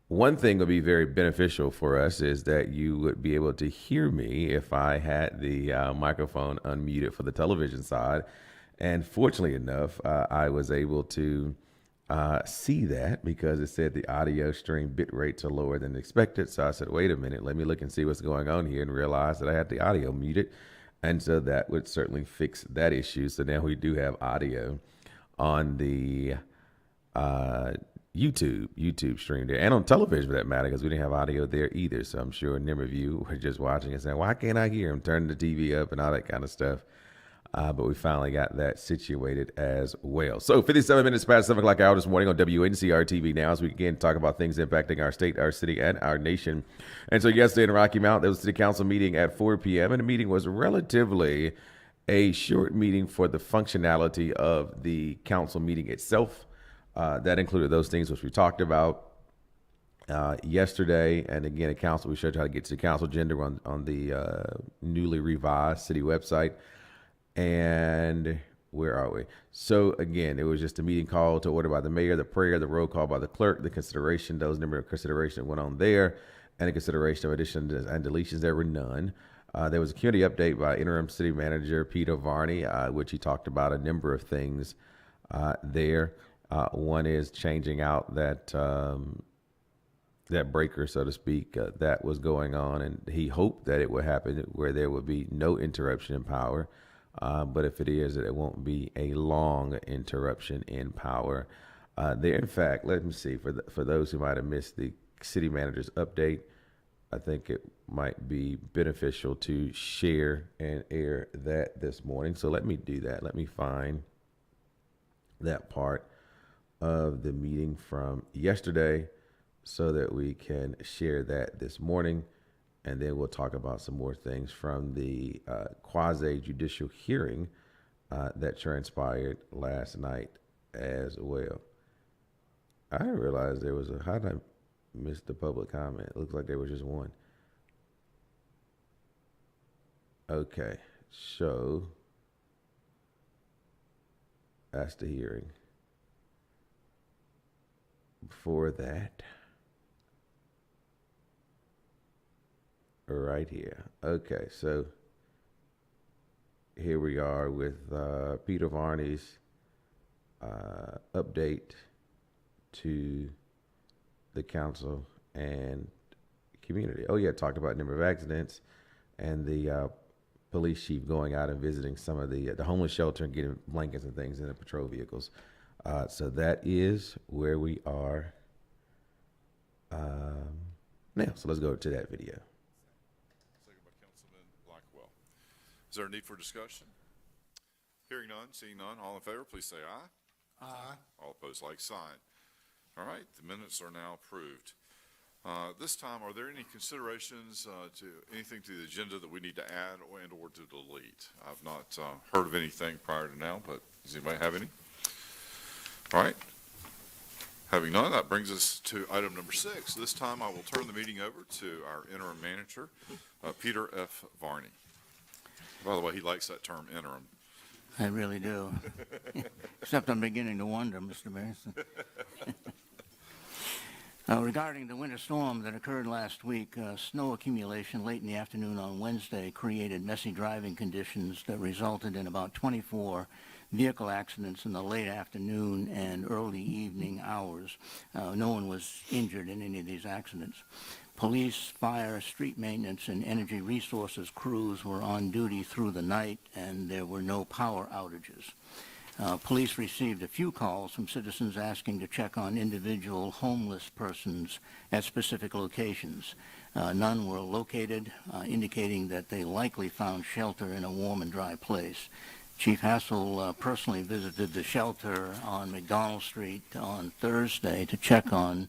One thing would be very beneficial for us is that you would be able to hear me if I had the microphone unmuted for the television side. And fortunately enough, I was able to see that because it said the audio stream bit rates are lower than expected. So I said, wait a minute, let me look and see what's going on here, and realize that I had the audio muted. And so that would certainly fix that issue. So now we do have audio on the uh, YouTube stream there, and on television for that matter, because we didn't have audio there either. So I'm sure a number of you were just watching and saying, "Why can't I hear him?" Turning the TV up and all that kind of stuff. But we finally got that situated as well. So 57 minutes past 7 o'clock hour this morning on Wncr-Tv Now, as we again talk about things impacting our state, our city, and our nation. And so yesterday in Rocky Mount, there was a city council meeting at 4 p.m. And the meeting was relatively a short meeting for the functionality of the council meeting itself. That included those things which we talked about yesterday. And again, at council, we showed you how to get to the council agenda on the newly revised city website. And where are we? So again, it was just a meeting called to order by the mayor, the prayer, the roll call by the clerk, the consideration, those number of consideration that went on there, and the consideration of additions and deletions. There were none. There was a community update by interim city manager Peter Varney, which he talked about a number of things there. One is changing out that that breaker, so to speak, that was going on, and he hoped that it would happen where there would be no interruption in power. But if it is, that it won't be a long interruption in power. There, in fact, let me see, for those who might have missed the city manager's update, I think it might be beneficial to share and air that this morning. So let me do that. Let me find that part of the meeting from yesterday so that we can share that this morning. And then we'll talk about some more things from the quasi-judicial hearing that transpired last night as well. I didn't realize there was how did I miss the public comment? It looks like there was just one. Okay, so that's the hearing. Before that, right here. Okay, so here we are with Peter Varney's update to the council and community. Oh yeah, talked about number of accidents and the police chief going out and visiting some of the homeless shelter and getting blankets and things in the patrol vehicles. So that is where we are now. So let's go to that video. Is there a need for discussion? Hearing none, seeing none, all in favor, please say aye. Aye. All opposed, like sign. All right, the minutes are now approved. This time, are there any considerations to anything to the agenda that we need to add or to delete? I've not heard of anything prior to now, but does anybody have any? All right. Having none, that brings us to item number 6. This time, I will turn the meeting over to our interim manager, Peter F. Varney. By the way, he likes that term, interim. I really do. Except I'm beginning to wonder, Mr. Mason. Regarding the winter storm that occurred last week, snow accumulation late in the afternoon on Wednesday created messy driving conditions that resulted in about 24 vehicle accidents in the late afternoon and early evening hours. No one was injured in any of these accidents. Police, fire, street maintenance, and energy resources crews were on duty through the night, and there were no power outages. Police received a few calls from citizens asking to check on individual homeless persons at specific locations. None were located, indicating that they likely found shelter in a warm and dry place. Chief Hassel personally visited the shelter on McDonald Street on Thursday to check on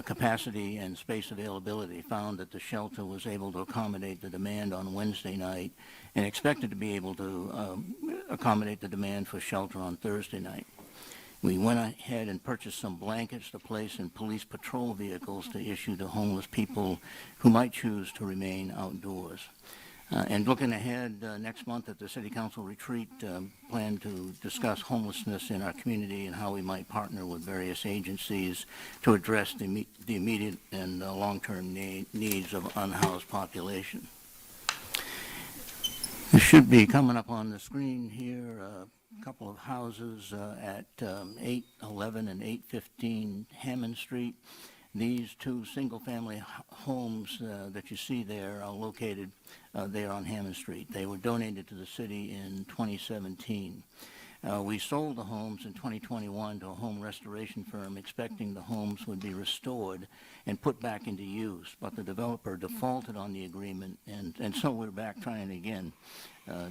capacity and space availability, found that the shelter was able to accommodate the demand on Wednesday night and expected to be able to accommodate the demand for shelter on Thursday night. We went ahead and purchased some blankets to place in police patrol vehicles to issue to homeless people who might choose to remain outdoors. And looking ahead, next month at the City Council retreat, plan to discuss homelessness in our community and how we might partner with various agencies to address the immediate and long-term needs of unhoused population. This should be coming up on the screen here, a couple of houses at 811 and 815 Hammond Street. These two single-family homes that you see there are located there on Hammond Street. They were donated to the city in 2017. We sold the homes in 2021 to a home restoration firm, expecting the homes would be restored and put back into use, but the developer defaulted on the agreement, and so we're back trying again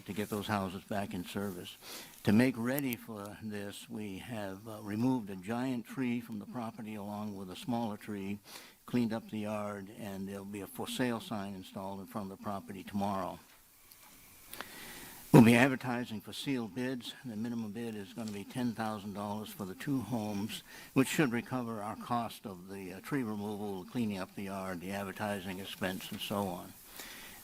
to get those houses back in service. To make ready for this, we have removed a giant tree from the property along with a smaller tree, cleaned up the yard, and there'll be a for sale sign installed in front of the property tomorrow. We'll be advertising for sealed bids. The minimum bid is going to be $10,000 for the two homes, which should recover our cost of the tree removal, cleaning up the yard, the advertising expense, and so on.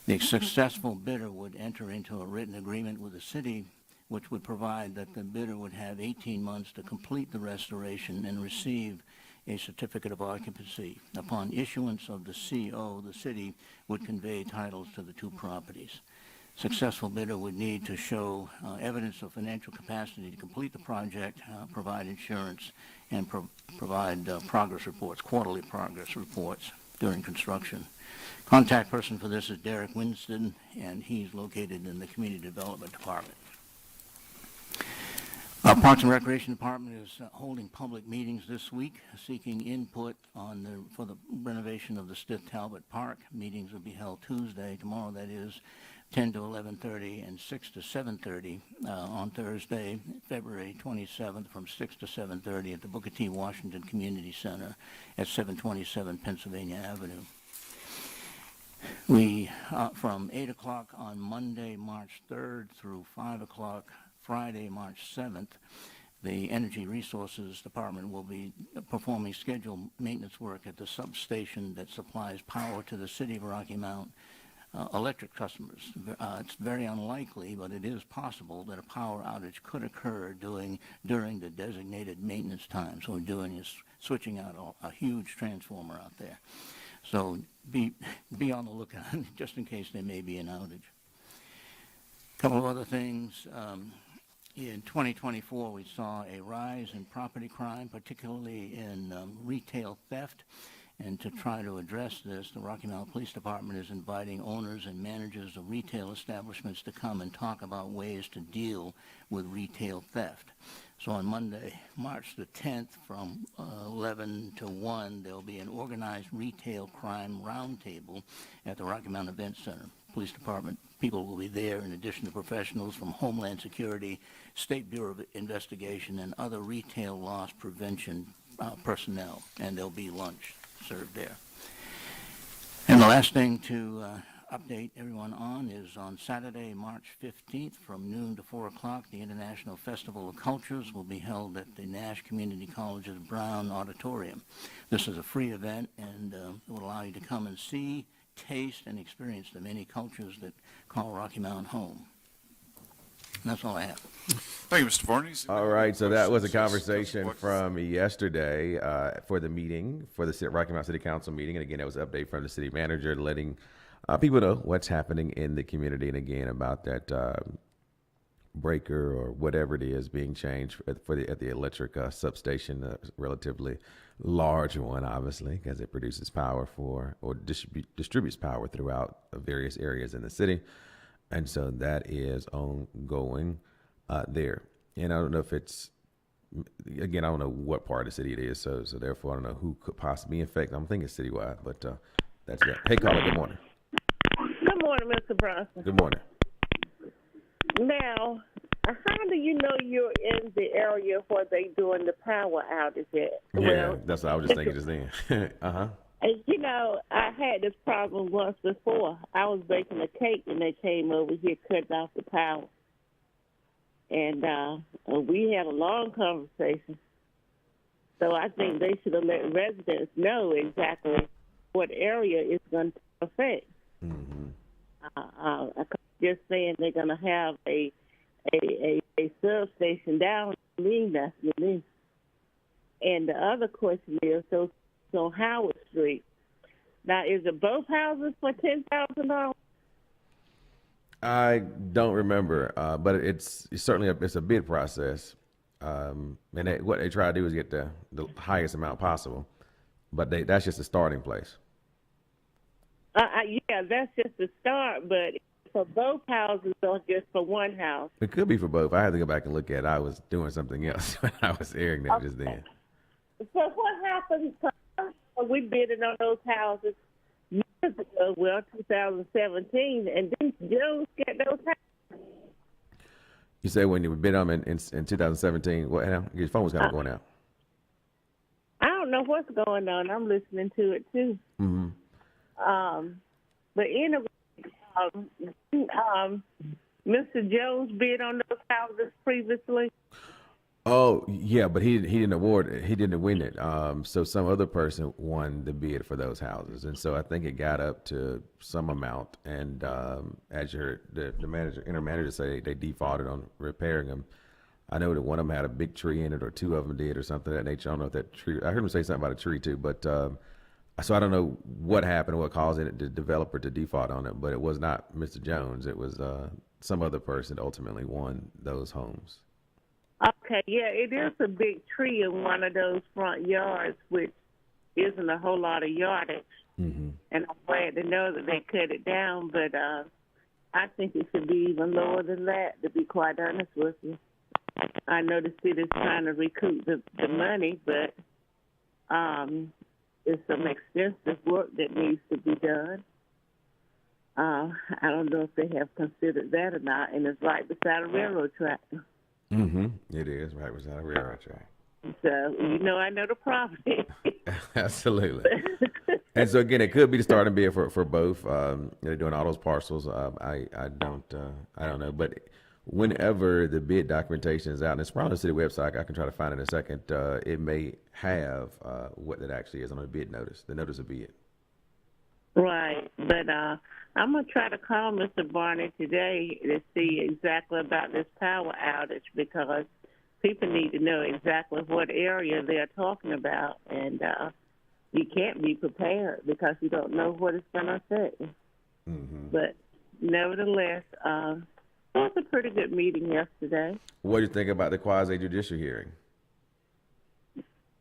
The successful bidder would enter into a written agreement with the city, which would provide that the bidder would have 18 months to complete the restoration and receive a certificate of occupancy. Upon issuance of the CO, the city would convey titles to the two properties. Successful bidder would need to show evidence of financial capacity to complete the project, provide insurance, and provide progress reports, quarterly progress reports during construction. Contact person for this is Derek Winston, and he's located in the Community Development Department. Our Parks and Recreation Department is holding public meetings this week, seeking input for the renovation of the Stith Talbot Park. Meetings will be held Tuesday, tomorrow that is, 10 to 11:30 and 6 to 7:30 on Thursday, February 27th from 6 to 7:30 at the Booker T. Washington Community Center at 727 Pennsylvania Avenue. We, from 8 o'clock on Monday, March 3rd through 5 o'clock Friday, March 7th, the Energy Resources Department will be performing scheduled maintenance work at the substation that supplies power to the city of Rocky Mount electric customers. It's very unlikely, but it is possible that a power outage could occur during the designated maintenance time. So what we're doing is switching out a huge transformer out there. So be on the lookout just in case there may be an outage. A couple of other things. In 2024, we saw a rise in property crime, particularly in retail theft. And to try to address this, the Rocky Mount Police Department is inviting owners and managers of retail establishments to come and talk about ways to deal with retail theft. So on Monday, March the 10th, from 11 to 1, there will be an organized retail crime roundtable at the Rocky Mount Event Center. Police Department people will be there in addition to professionals from Homeland Security, State Bureau of Investigation, and other retail loss prevention personnel, and there'll be lunch served there. And the last thing to update everyone on is on Saturday, March 15th from noon to 4 o'clock, the International Festival of Cultures will be held at the Nash Community College's Brown Auditorium. This is a free event, and it will allow you to come and see, taste, and experience the many cultures that call Rocky Mount home. And that's all I have. Thank you, Mr. Varney. All right, so that was a conversation from yesterday for the meeting, for the Rocky Mount City Council meeting. And again, it was an update from the city manager letting people know what's happening in the community. And again, about that breaker or whatever it is being changed at the electric substation, a relatively large one, obviously, because it produces power or distributes power throughout various areas in the city. And so that is ongoing there. And I don't know if it's, again, I don't know what part of the city it is. So therefore, I don't know who could possibly be affected. I'm thinking citywide, but that's it. Hey, caller, good morning. Good morning, Mr. Bronson. Good morning. Now, how do you know you're in the area where they doing the power outage at? Yeah, Well, that's what I was just thinking just then. Uh-huh. and, you know, I had this problem once before. I was baking a cake, and they came over here cutting off the power. And we had a long conversation. So I think they should have let residents know exactly what area it's going to affect. Mm-hmm. Just saying they're going to have a substation down in that's me. And the other question is, so Howard Street. Now, is it both houses for $10,000? I don't remember, but it's certainly it's a bid process, and what they try to do is get the highest amount possible, but that's just a starting place. Yeah, that's just the start, but for both houses or just for one house? It could be for both. I had to go back and look at it. I was doing something else when I was airing that just then. So what happened? We bidded on those houses years ago, 2017, and didn't Jones get those houses? You say when you bid on them in 2017, what happened? Your phone was kind of going out. I don't know what's going on. I'm listening to it, too. Mm-hmm. But anyway, Mr. Jones bid on those houses previously. Oh yeah, but he didn't win it. So some other person won the bid for those houses, and so I think it got up to some amount. And as you heard the manager say, they defaulted on repairing them. I know that one of them had a big tree in it, or two of them did, or something of that nature. I don't know if that tree. I heard him say something about a tree too, but so I don't know what happened, what caused the developer to default on it. But it was not Mr. Jones. It was some other person that ultimately won those homes. Okay, yeah, it is a big tree in one of those front yards, which isn't a whole lot of yardage. Mm-hmm. And I'm glad to know that they cut it down, but I think it should be even lower than that, to be quite honest with you. I know the city's trying to recoup the money, but it's some extensive work that needs to be done. I don't know if they have considered that or not, and it's right beside a railroad track. Mm-hmm. It is right beside a railroad track. So I know the property. Absolutely. And so again, it could be the starting bid for both. They're doing all those parcels. I don't know, but whenever the bid documentation is out, and it's probably on the city website, I can try to find it in a second. It may have what that actually is on the bid notice, the notice of bid. Right, but I'm going to try to call Mr. Barney today to see exactly about this power outage, because people need to know exactly what area they're talking about, and you can't be prepared because you don't know what it's going to affect. Mm-hmm. But nevertheless, it was a pretty good meeting yesterday. What do you think about the quasi-judicial hearing?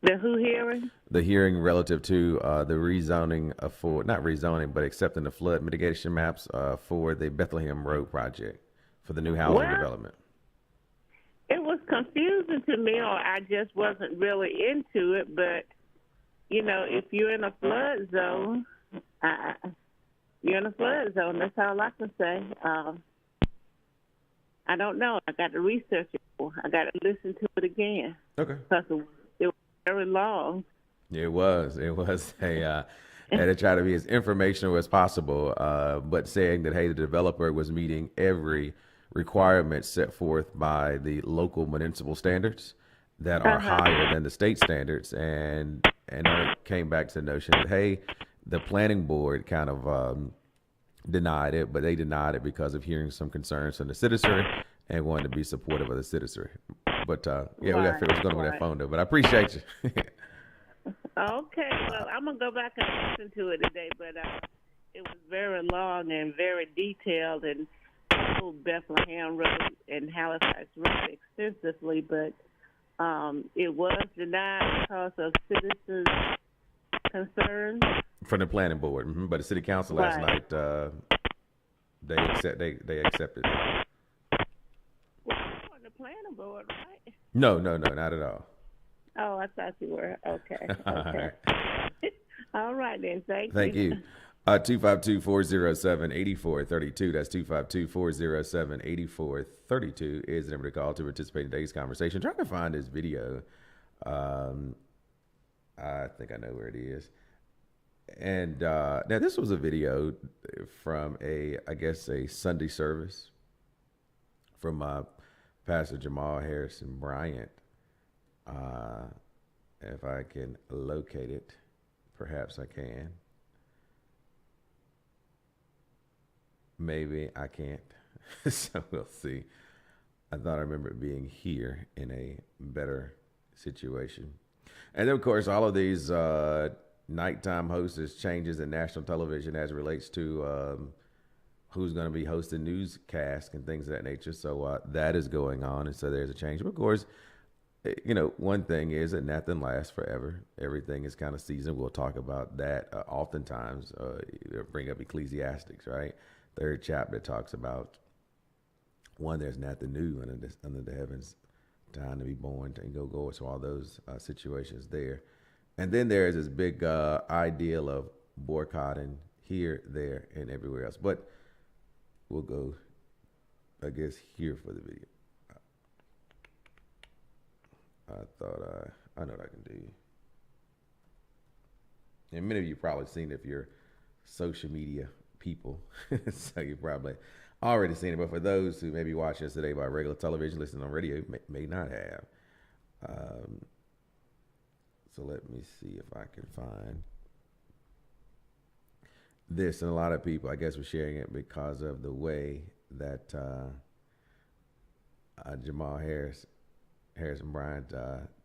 The who hearing? The hearing relative to the rezoning not rezoning, but accepting the flood mitigation maps for the Bethlehem Road project for the new housing development. It was confusing to me, or I just wasn't really into it. But, if you're in a flood zone, you're in a flood zone. That's all I can say. I don't know. I got to research it more. I got to listen to it again. Okay. Because it was very long. It was. I had to try to be as informational as possible, but saying that, hey, the developer was meeting every requirement set forth by the local municipal standards that are higher than the state standards, and I came back to the notion that, hey, the planning board kind of denied it, but they denied it because of hearing some concerns from the citizenry and wanted to be supportive of the citizenry. But we got to figure out what's going on with that phone, though. But I appreciate you. Okay, well, I'm going to go back and listen to it today, but it was very long and very detailed, and Bethlehem Road and Halifax Road extensively, but it was denied because of citizens' concerns. From the planning board, mm-hmm. But the city council last night, they accepted it. Well, you're on the planning board, right? No, not at all. Oh, I thought you were. Okay. All right. All right, then. Thank you. 252-407-8432. That's 252-407-8432 is the number to call to participate in today's conversation. I'm trying to find this video. I think I know where it is. And now this was a video from a Sunday service from Pastor Jamal Harrison Bryant. If I can locate it, perhaps I can. maybe I can't. So we'll see. I thought I remember it being here in a better situation. And then, of course, all of these nighttime hostess changes in national television as it relates to who's going to be hosting newscasts and things of that nature. So that is going on. And so there's a change. But, of course, one thing is that nothing lasts forever. Everything is kind of seasonal. We'll talk about that oftentimes. Bring up Ecclesiastics, right? Third chapter talks about one, there's nothing new under the heavens, time to be born and go. So all those situations there. And then there's this big ideal of boycotting here, there, and everywhere else. But we'll go, I guess, here for the video. I thought I know what I can do. And many of you probably seen it if you're social media people. So you probably already seen it. But for those who may be watching us today by regular television, listening on radio, may not have. So let me see if I can find this. And a lot of people, I guess, were sharing it because of the way that Jamal Harrison Bryant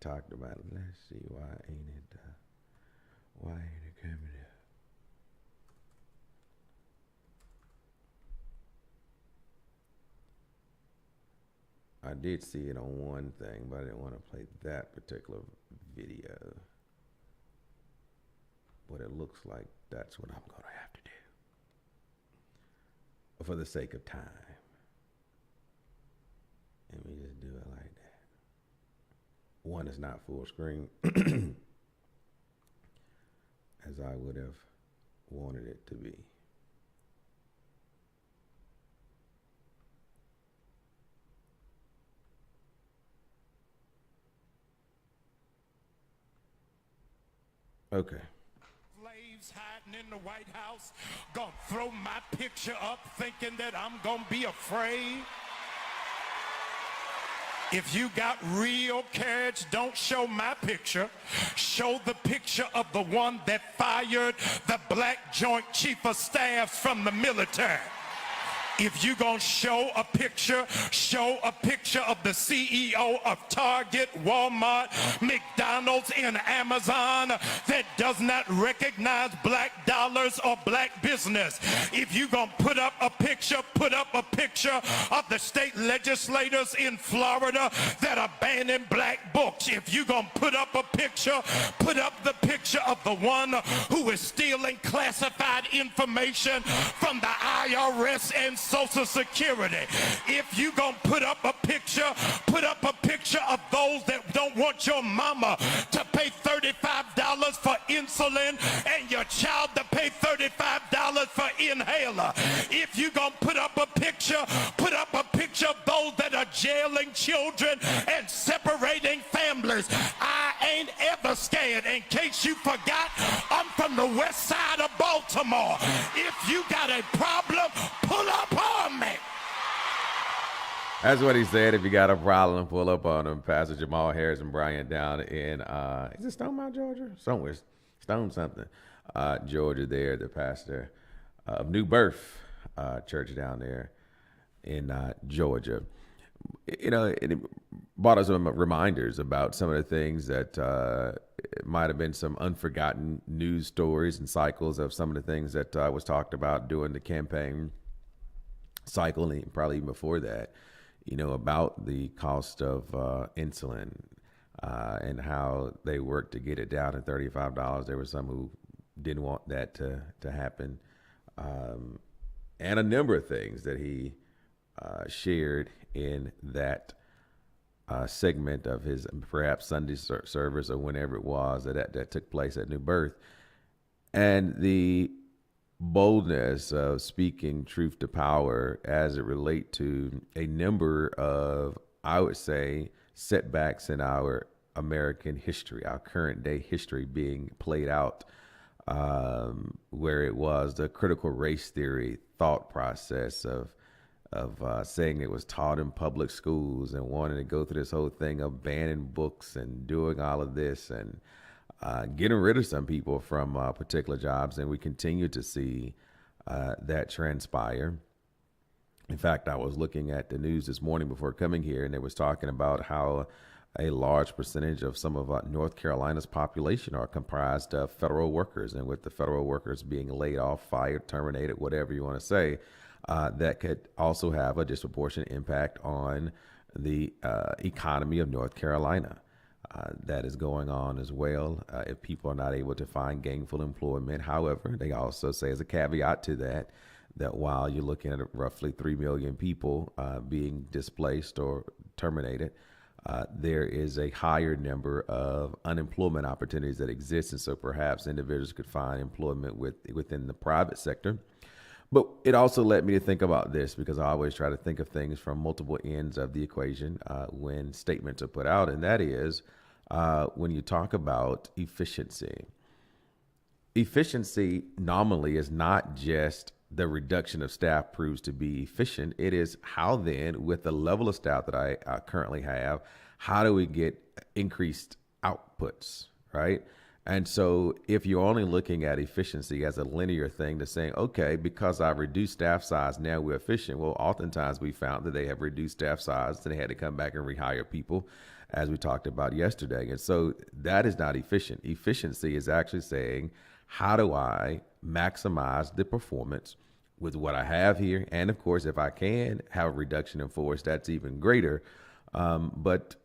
talked about it. Let's see, why ain't it coming up? I did see it on one thing, but I didn't want to play that particular video. But it looks like that's what I'm going to have to do for the sake of time. Let me just do it like that. One is not full screen as I would have wanted it to be. Okay. Slaves hiding in the White House, gonna throw my picture up thinking that I'm gonna be afraid. If you got real courage, don't show my picture. Show the picture of the one that fired the black Joint Chief of Staffs from the military. If you gonna show a picture of the CEO of Target, Walmart, McDonald's, and Amazon that does not recognize black dollars or black business. If you gonna put up a picture of the state legislators in Florida that are banning black books. If you gonna put up the picture of the one who is stealing classified information from the IRS and Social Security. If you gonna put up a picture of those that don't want your mama to pay $35 for insulin and your child to pay $35 for inhaler. If you gonna put up a picture of those that are jailing children and separating families. I ain't ever scared. In case you forgot, I'm from the west side of Baltimore. If you got a problem, pull up on me. That's what he said. If you got a problem, pull up on him. Pastor Jamal Harrison Bryant down in, is it Stonemount, Georgia? Somewhere, Stone something, Georgia there, the pastor of New Birth Church down there in Georgia. It brought us some reminders about some of the things that might have been some unforgotten news stories and cycles of some of the things that was talked about during the campaign cycle, and probably even before that, about the cost of insulin and how they worked to get it down to $35. There were some who didn't want that to happen, and a number of things that he shared in that segment of his perhaps Sunday service or whenever it was that took place at New Birth. And the boldness of speaking truth to power as it relate to a number of, I would say, setbacks in our American history, our current day history being played out, where it was the critical race theory thought process of saying it was taught in public schools and wanting to go through this whole thing of banning books and doing all of this and getting rid of some people from particular jobs. And we continue to see that transpire. In fact, I was looking at the news this morning before coming here, and it was talking about how a large percentage of some of North Carolina's population are comprised of federal workers. And with the federal workers being laid off, fired, terminated, whatever you want to say, that could also have a disproportionate impact on the economy of North Carolina. That is going on as well if people are not able to find gainful employment. However, they also say as a caveat to that, that while you're looking at roughly 3 million people being displaced or terminated, there is a higher number of unemployment opportunities that exist. And so perhaps individuals could find employment within the private sector. But it also led me to think about this, because I always try to think of things from multiple ends of the equation when statements are put out. And that is when you talk about efficiency. Efficiency nominally is not just the reduction of staff proves to be efficient. It is how then, with the level of staff that I currently have, how do we get increased outputs, right? And so if you're only looking at efficiency as a linear thing to saying, okay, because I reduced staff size, now we're efficient. Well, oftentimes we found that they have reduced staff size and they had to come back and rehire people, as we talked about yesterday. And so that is not efficient. Efficiency is actually saying, how do I maximize the performance with what I have here? And of course, if I can have a reduction in force, that's even greater. But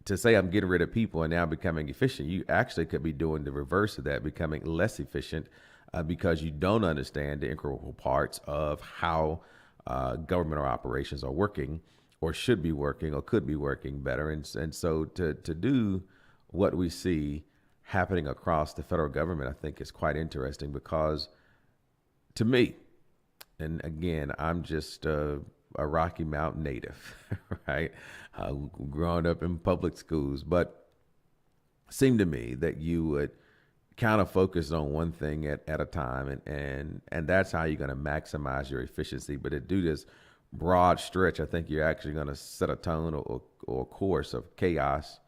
to say I'm getting rid of people and now becoming efficient, you actually could be doing the reverse of that, becoming less efficient because you don't understand the integral parts of how governmental operations are working or should be working or could be working better. And so to do what we see happening across the federal government, I think is quite interesting, because to me, and again, I'm just a Rocky Mountain native, right? Growing up in public schools, but it seemed to me that you would kind of focus on one thing at a time, and that's how you're going to maximize your efficiency. But to do this broad stretch, I think you're actually going to set a tone or a course of chaos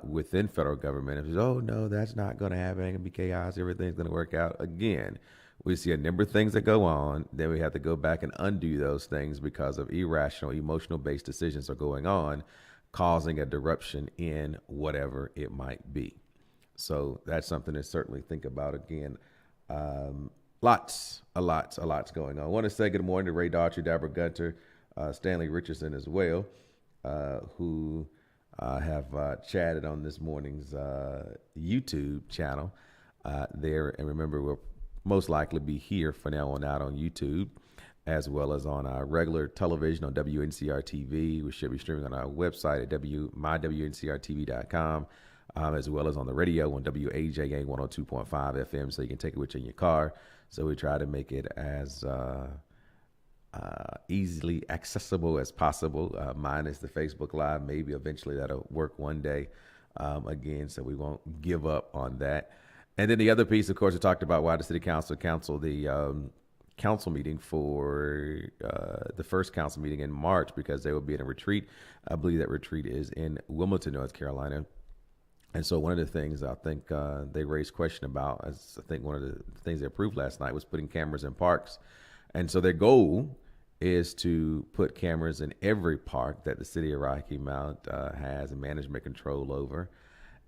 within federal government. If it's, oh no, that's not going to happen, it ain't going to be chaos, everything's going to work out. Again, we see a number of things that go on, then we have to go back and undo those things because of irrational, emotional-based decisions are going on, causing a disruption in whatever it might be. So that's something to certainly think about. Again, lots going on. I want to say good morning to Ray Daughtry, Deborah Gunter, Stanley Richardson as well, who have chatted on this morning's YouTube channel there. And remember, we'll most likely be here from now on out on YouTube, as well as on our regular television on WNCR-TV. We should be streaming on our website at mywncrtv.com, as well as on the radio on WAJA 102.5 FM, so you can take it with you in your car. So we try to make it as easily accessible as possible, minus the Facebook Live. Maybe eventually that'll work one day again, so we won't give up on that. And then the other piece, of course, we talked about why the city council canceled the council meeting for the first council meeting in March, because they will be in a retreat. I believe that retreat is in Wilmington, North Carolina. And so one of the things I think they raised question about, as I think one of the things they approved last night, was putting cameras in parks. And so their goal is to put cameras in every park that the city of Rocky Mount has management control over.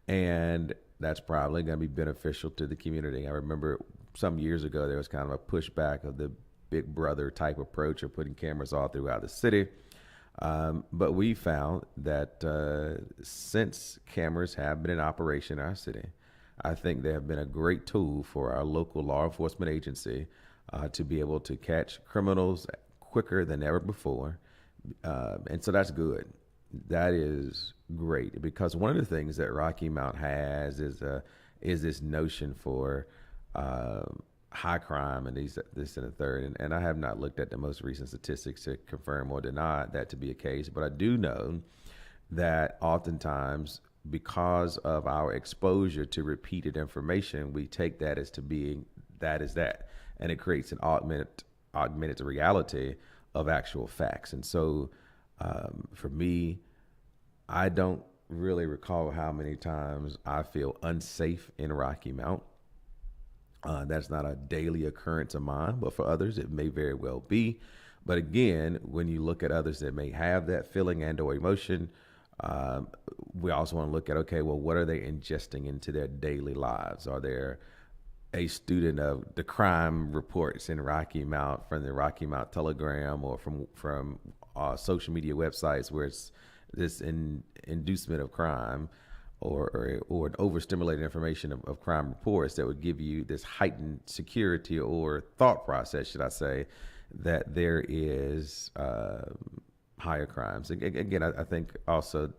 And that's probably going to be beneficial to the community. I remember some years ago, there was kind of a pushback of the Big Brother type approach of putting cameras all throughout the city. But we found that since cameras have been in operation in our city, I think they have been a great tool for our local law enforcement agency to be able to catch criminals quicker than ever before. And so that's good. That is great, because one of the things that Rocky Mount has is this notion for high crime and this and the third. And I have not looked at the most recent statistics to confirm or deny that to be a case, but I do know that oftentimes, because of our exposure to repeated information, we take that as to being that is that, and it creates an augmented reality of actual facts. And so for me, I don't really recall how many times I feel unsafe in Rocky Mount. That's not a daily occurrence of mine, but for others, it may very well be. But again, when you look at others that may have that feeling and or emotion, um, we also want to look at, okay, well, what are they ingesting into their daily lives? Are there a student of the crime reports in Rocky Mount from the Rocky Mount Telegram or from social media websites where it's this inducement of crime or an overstimulated information of crime reports that would give you this heightened security or thought process, should I say, that there is higher crimes. Again, I think also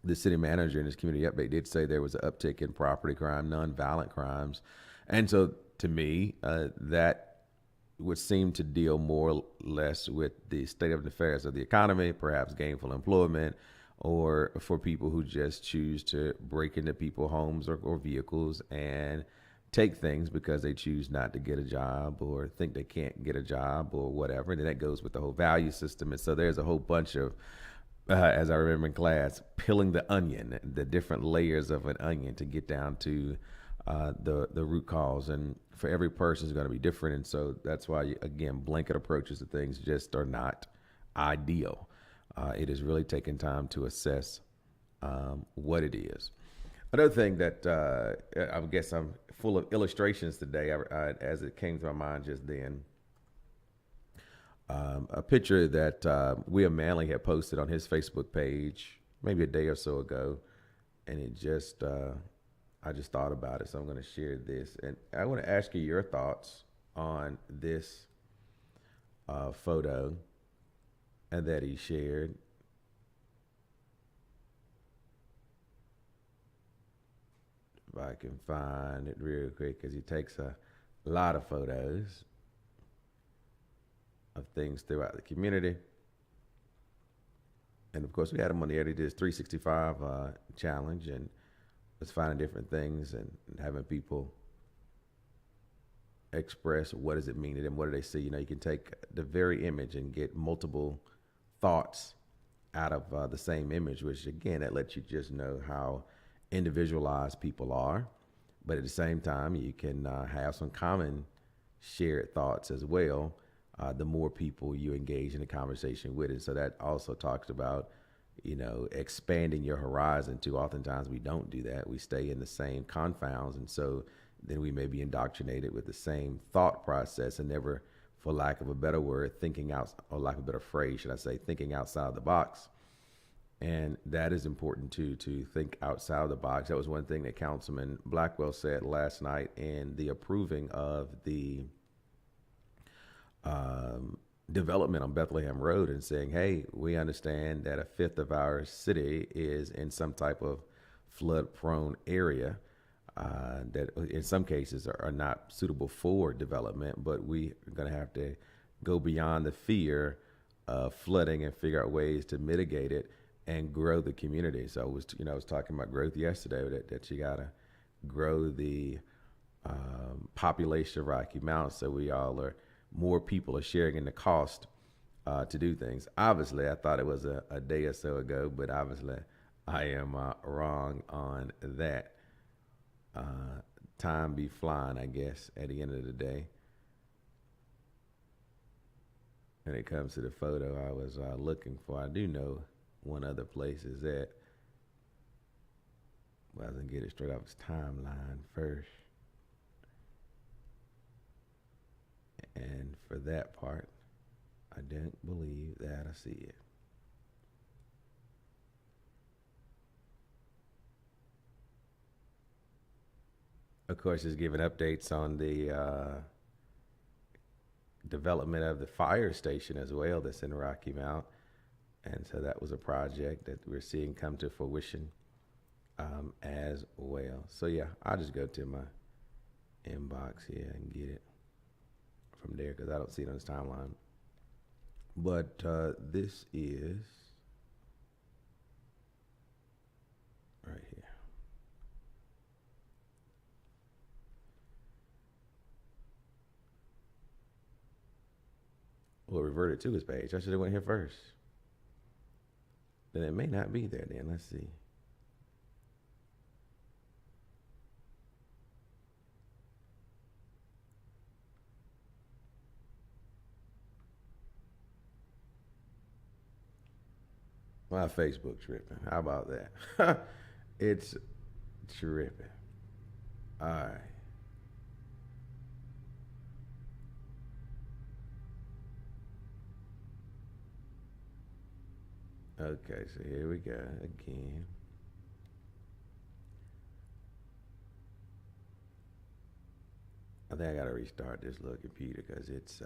the city manager in his community update did say there was an uptick in property crime, nonviolent crimes. And so to me, that would seem to deal more or less with the state of affairs of the economy, perhaps gainful employment, or for people who just choose to break into people's homes or vehicles and take things because they choose not to get a job or think they can't get a job or whatever. And then that goes with the whole value system. And so there's a whole bunch of as I remember in class, peeling the onion, the different layers of an onion to get down to the root cause. And for every person is going to be different. And so that's why, again, blanket approaches to things just are not ideal. It is really taking time to assess what it is. Another thing that I guess I'm full of illustrations today, as it came to my mind just then. A picture that William Manley had posted on his Facebook page maybe a day or so ago, and it just I just thought about it, so I'm going to share this, and I want to ask you your thoughts on this photo and that he shared. If I can find it real quick, because he takes a lot of photos of things throughout the community. And of course, we had him on the air. He did his 365 challenge and was finding different things and having people express what does it mean to them, what do they see. You know, you can take the very image and get multiple thoughts out of the same image, which again, that lets you just know how individualized people are. But at the same time, you can have some common shared thoughts as well. The more people you engage in a conversation with. And so that also talks about, you know, expanding your horizon too. Oftentimes we don't do that. We stay in the same confounds. And so then we may be indoctrinated with the same thought process and never, for lack of a better word, thinking out, or lack of a better phrase, should I say, thinking outside the box. And that is important too, to think outside of the box. That was one thing that Councilman Blackwell said last night in the approving of the development on Bethlehem Road, and saying, hey, we understand that a fifth of our city is in some type of flood prone area that in some cases are not suitable for development, but we are going to have to go beyond the fear of flooding and figure out ways to mitigate it and grow the community. So I was talking about growth yesterday, that you got to grow the population of Rocky Mount, so we all are, more people are sharing in the cost to do things. Obviously, I thought it was a day or so ago, but obviously I am wrong on that. Time be flying, I guess, at the end of the day. When it comes to the photo I was looking for, I do know one other place is that. Well, I was going to get it straight off his timeline first. And for that part, I don't believe that I see it. Of course, it's giving updates on the development of the fire station as well that's in Rocky Mount. And so that was a project that we're seeing come to fruition as well. So yeah, I'll just go to my inbox here and get it from there, because I don't see it on his timeline. But this is right here. Well, it reverted to his page. I should have went here first. Then it may not be there then. Let's see. My Facebook tripping. How about that? It's tripping. All right. Okay, so here we go again. I think I gotta restart this little computer because it's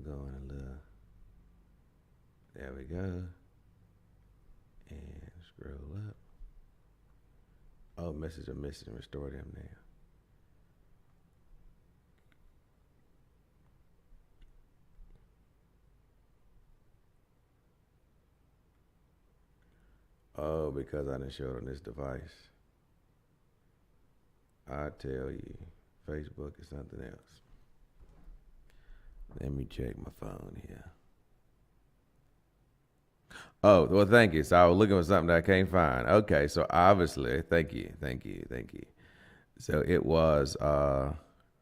going a little. There we go. And scroll up. Oh, message are missing. Restore them now. Oh, because I didn't show it on this device. I tell you, Facebook is something else. Let me check my phone here. Oh, well, thank you. So I was looking for something that I can't find. Okay, so obviously, thank you. So it was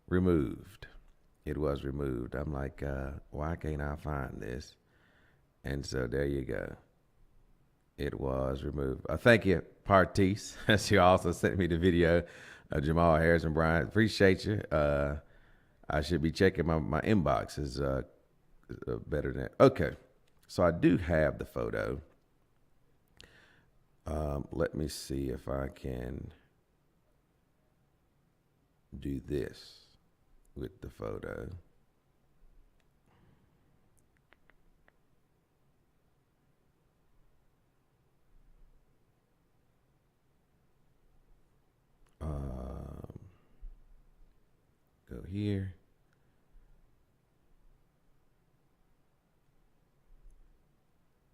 removed. It was removed. I'm like, why can't I find this? And so there you go. It was removed. Thank you, Partis. She also sent me the video of Jamal Harris and Brian. Appreciate you. I should be checking my inbox is better than that. Okay. So I do have the photo. Let me see if I can do this with the photo. Go here.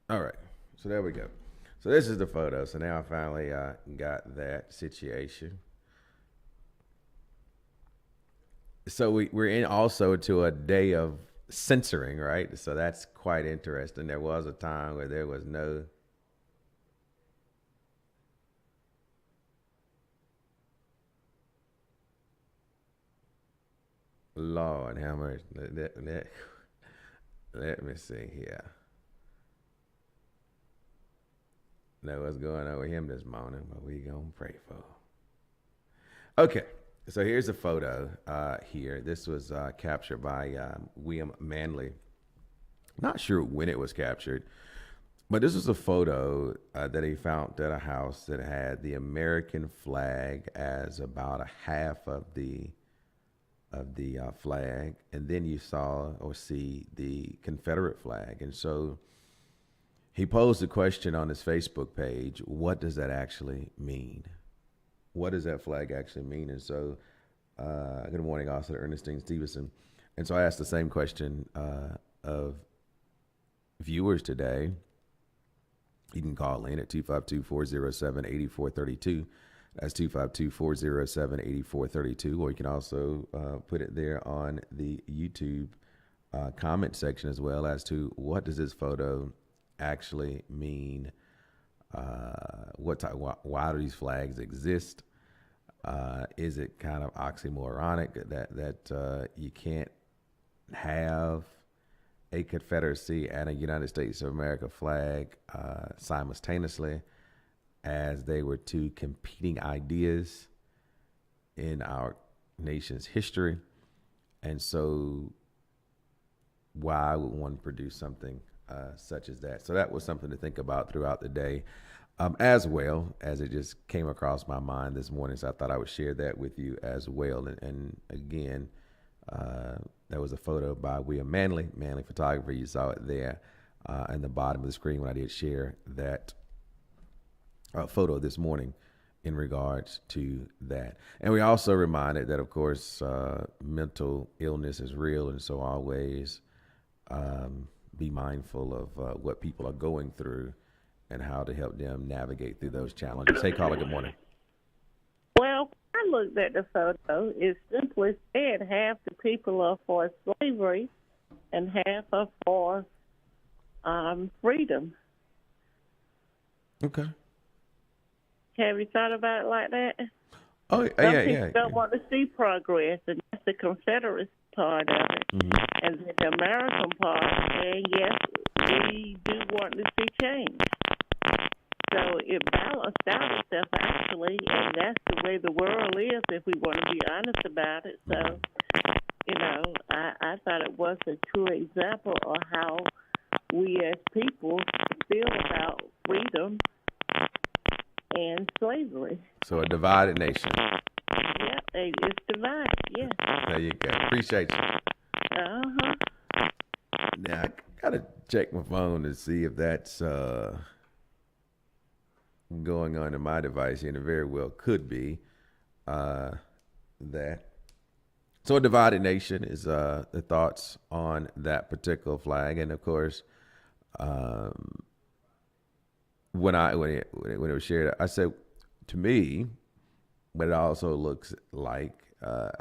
All right, so there we go. So this is the photo. So now I finally got that situation. So we're in also to a day of censoring, right? So that's quite interesting. There was a time where there was no. Lord, how much? Let me see here. Know what's going on with him this morning, but we gonna pray for. Okay, so here's a photo here. This was captured by William Manley. Not sure when it was captured, but this was a photo that he found at a house that had the American flag as about a half of the flag, and then you saw or see the Confederate flag. And so he posed a question on his Facebook page: what does that actually mean? What does that flag actually mean? And so, good morning, also to Ernestine Stevenson. And so I asked the same question of viewers today. You can call in at 252-407-8432. That's 252-407-8432. Or you can also put it there on the YouTube comment section as well as to what does this photo actually mean? Why do these flags exist? Is it kind of oxymoronic that you can't have a Confederacy and a United States of America flag simultaneously, as they were two competing ideas in our nation's history? And so why would one produce something such as that? So that was something to think about throughout the day, as well as it just came across my mind this morning. So I thought I would share that with you as well. And again, there was a photo by William Manley Photography. You saw it there in the bottom of the screen when I did share that photo this morning in regards to that. And we also reminded that, of course, mental illness is real, and so always be mindful of what people are going through and how to help them navigate through those challenges. Hey, caller, good morning. Well, I looked at the photo. It simply said half the people are for slavery and half are for freedom. Okay. Have you thought about it like that? Oh, Some yeah. people don't want to see progress, and that's the Confederate part of it. Mm-hmm. And then the American part saying, yes, we do want to see change. So it balanced out itself actually, and that's the way the world is if we want to be honest about it. So, I thought it was a true example of how we as people feel about freedom and slavery. So a divided nation. Yeah, it's divided, yeah. There you go. Appreciate you. Uh-huh. Now, I got to check my phone to see if that's going on in my device here, and it very well could be that. So a divided nation is the thoughts on that particular flag. And, of course, when it was shared, I said, to me, but it also looks like,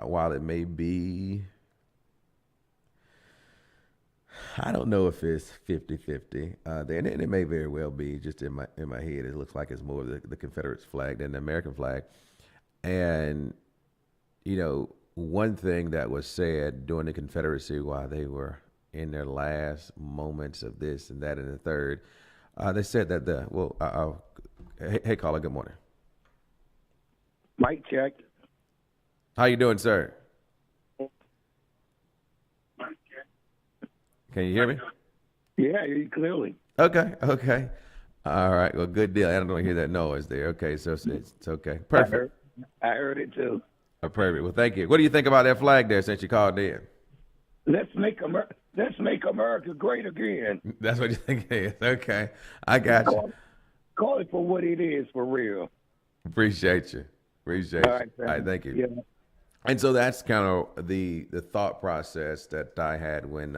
while it may be, I don't know if it's 50-50. And it may very well be, just in my head, it looks like it's more of the Confederate flag than the American flag. And, one thing that was said during the Confederacy while they were in their last moments of this and that and the third, they said that hey, caller, good morning. Mic check. How you doing, sir? Can you hear me? Yeah, I hear you clearly. Okay. All right. Well, good deal. I don't hear that noise there. Okay, so it's okay. Perfect. I heard it too. Perfect. Well, thank you. What do you think about that flag there since you called in? Let's make America great again. That's what you think it is. Okay. I got you. Call it for what it is, for real. Appreciate you. All right, thank you. Yeah. And so that's kind of the thought process that I had when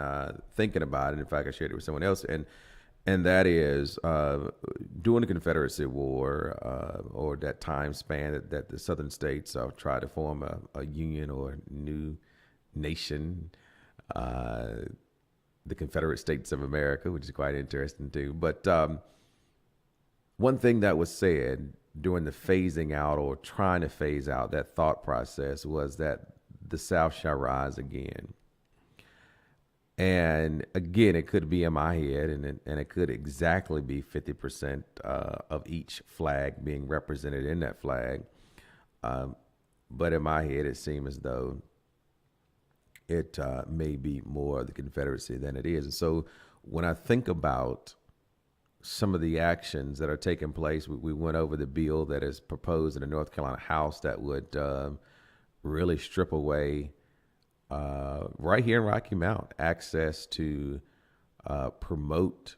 thinking about it. In fact, I shared it with someone else, and that is during the Confederacy War or that time span that the Southern states tried to form a union or a new nation, the Confederate States of America, which is quite interesting too. But one thing that was said during the phasing out or trying to phase out that thought process was that the South shall rise again. And again, it could be in my head, and it could exactly be 50% of each flag being represented in that flag. But in my head, it seems as though it may be more of the Confederacy than it is. And so when I think about some of the actions that are taking place, we went over the bill that is proposed in the North Carolina House that would really strip away right here in Rocky Mount access to promote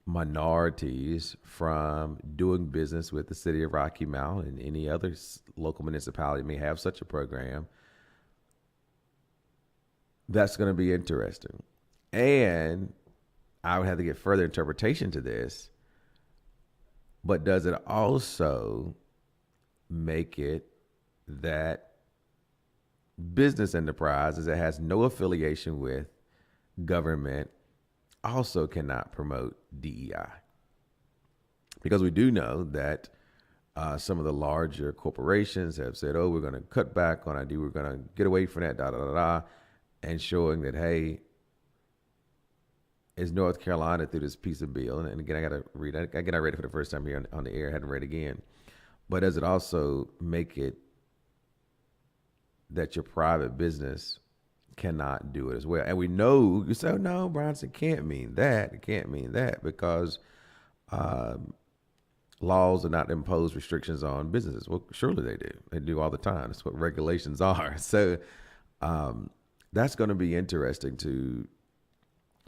minorities from doing business with the city of Rocky Mount, and any other local municipality may have such a program. That's going to be interesting. And I would have to get further interpretation to this, but does it also make it that business enterprises that has no affiliation with government also cannot promote DEI? Because we do know that some of the larger corporations have said, we're going to cut back on ID, we're going to get away from that, and showing that, hey, is North Carolina through this piece of bill, and again, I got to read it. Again, I read it for the first time here on the air. I hadn't read it again. But does it also make it that your private business cannot do it as well? And we know, you say, no, Bronson, can't mean that. It can't mean that because laws are not impose restrictions on businesses. Well, surely they do. They do all the time. That's what regulations are. So that's going to be interesting to.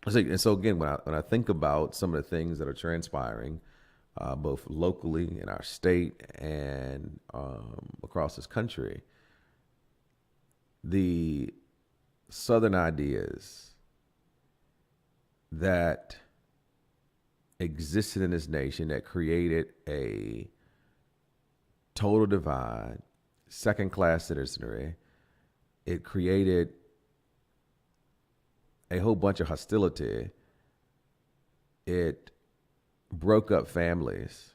And so again, when I think about some of the things that are transpiring, both locally in our state and across this country, the Southern ideas that existed in this nation that created a total divide, second-class citizenry, it created a whole bunch of hostility. It broke up families.